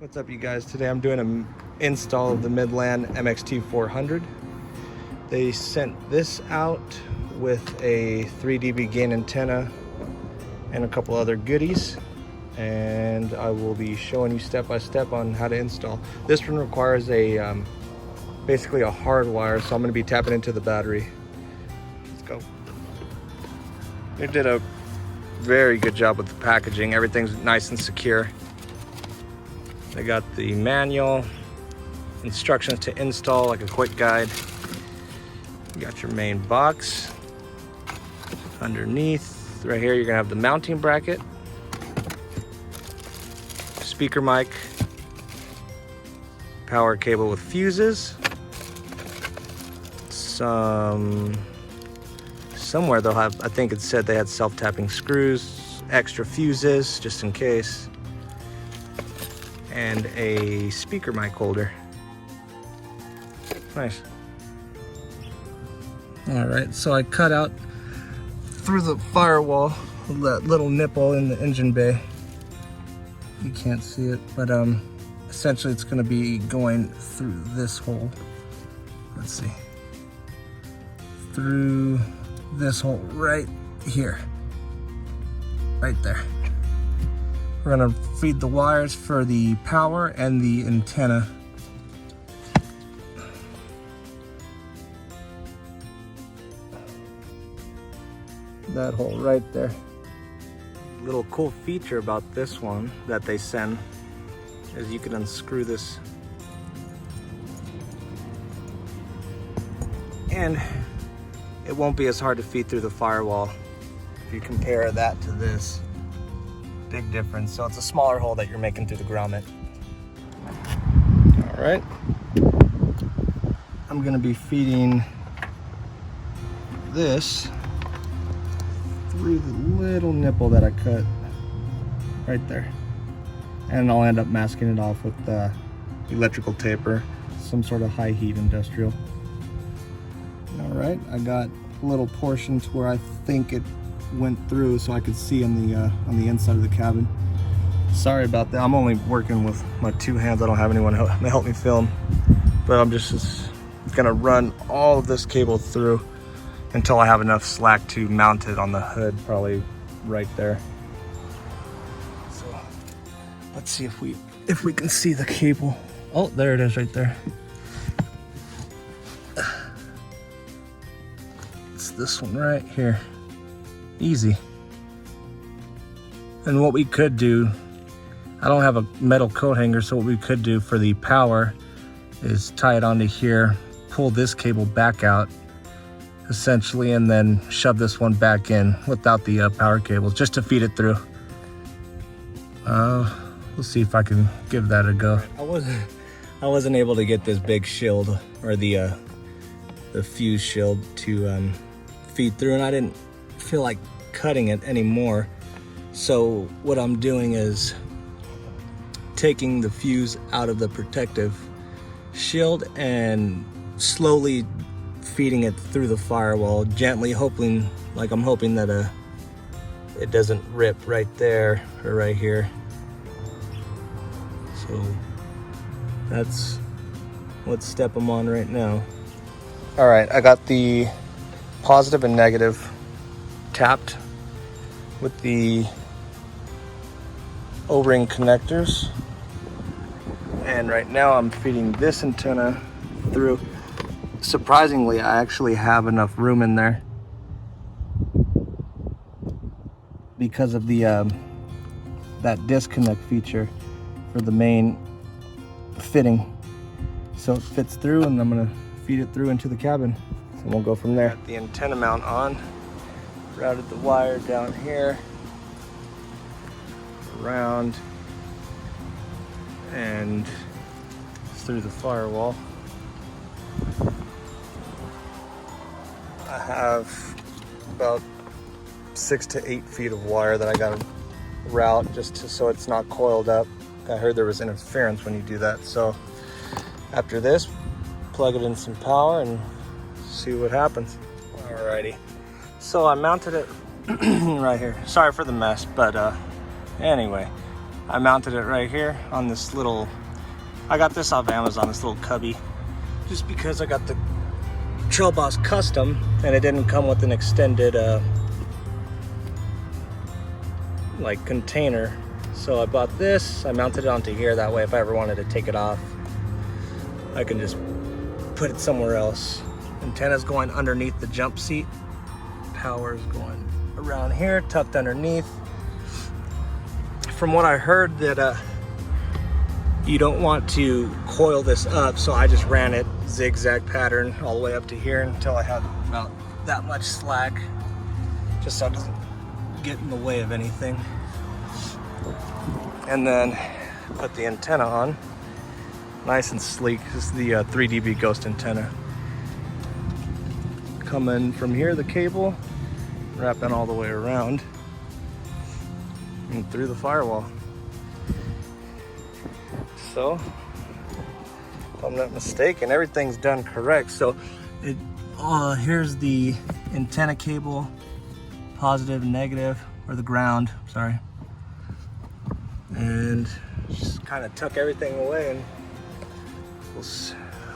What's up, you guys? Today I'm doing an install of the Midland MXT400. They sent this out with a 3 dB gain antenna and a couple other goodies, and I will be showing you step by step on how to install. This one requires a basically a hard wire, so I'm going to be tapping into the battery. Let's go. They did a very good job with the packaging. Everything's nice and secure. They got the manual, instructions to install, like a quick guide. You got your main box. Underneath, right here, you're gonna have the mounting bracket, speaker mic, power cable with fuses. Somewhere they'll have, I think it said they had self-tapping screws, extra fuses, just in case, and a speaker mic holder. Nice. All right, so I cut out through the firewall that little nipple in the engine bay. You can't see it, but essentially it's gonna be going through this hole. Let's see. Through this hole right here. Right there. We're gonna feed the wires for the power and the antenna. That hole right there. Little cool feature about this one that they send is you can unscrew this and it won't be as hard to feed through the firewall if you compare that to this. Big difference. So it's a smaller hole that you're making through the grommet. All right. I'm gonna be feeding this through the little nipple that I cut right there. And I'll end up masking it off with electrical taper, some sort of high heat industrial. All right, I got a little portion to where I think it went through so I could see on the inside of the cabin. Sorry about that. I'm only working with my two hands. I don't have anyone to help me film, but I'm just gonna run all of this cable through until I have enough slack to mount it on the hood, probably right there. So let's see if we can see the cable. Oh, there it is right there. It's this one right here. Easy. And what we could do, I don't have a metal coat hanger, so what we could do for the power is tie it onto here, pull this cable back out essentially, and then shove this one back in without the power cables, just to feed it through. We'll see if I can give that a go. I wasn't able to get this big shield or the fuse shield to feed through, and I didn't feel like cutting it anymore. So what I'm doing is taking the fuse out of the protective shield and slowly feeding it through the firewall, gently, hoping that it doesn't rip right there or right here. So that's what step I'm on right now. All right, I got the positive and negative tapped with the O-ring connectors, and right now I'm feeding this antenna through. Surprisingly, I actually have enough room in there because of the that disconnect feature for the main fitting, so it fits through, and I'm gonna feed it through into the cabin, and we'll go from there. Got the antenna mount on, routed the wire down here, around, and through the firewall. I have about 6 to 8 feet of wire that I gotta route so it's not coiled up. I heard there was interference when you do that. So after this, plug it in some power and see what happens. Alrighty. So I mounted it right here. Sorry for the mess, but anyway, I mounted it right here on this little, I got this off Amazon, this little cubby, just because I got the Trail Boss Custom and it didn't come with an extended like container. So I bought this, I mounted it onto here, that way if I ever wanted to take it off, I can just put it somewhere else. Antenna's going underneath the jump seat. Power's going around here, tucked underneath. From what I heard that you don't want to coil this up, so I just ran it zigzag pattern all the way up to here until I had about that much slack, just so it doesn't get in the way of anything. And then put the antenna on, nice and sleek. This is the 3 dB Ghost antenna. Coming from here, the cable, wrapping all the way around and through the firewall. So, if I'm not mistaken, everything's done correct. So, here's the antenna cable, positive and negative, or the ground, sorry. And just kind of tuck everything away, and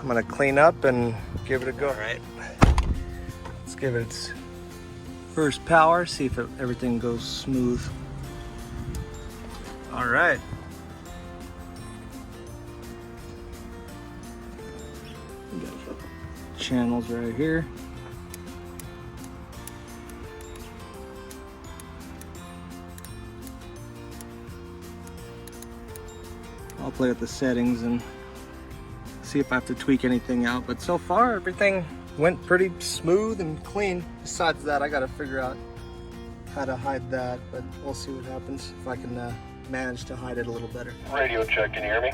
I'm gonna clean up and give it a go. All right, let's give it its first power, see if everything goes smooth. All right. We got channels right here. I'll play with the settings and see if I have to tweak anything out, but so far everything went pretty smooth and clean. Besides that, I gotta figure out how to hide that, but we'll see what happens if I can manage to hide it a little better. Radio check, can you hear me?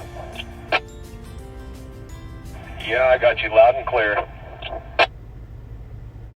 Yeah, I got you loud and clear.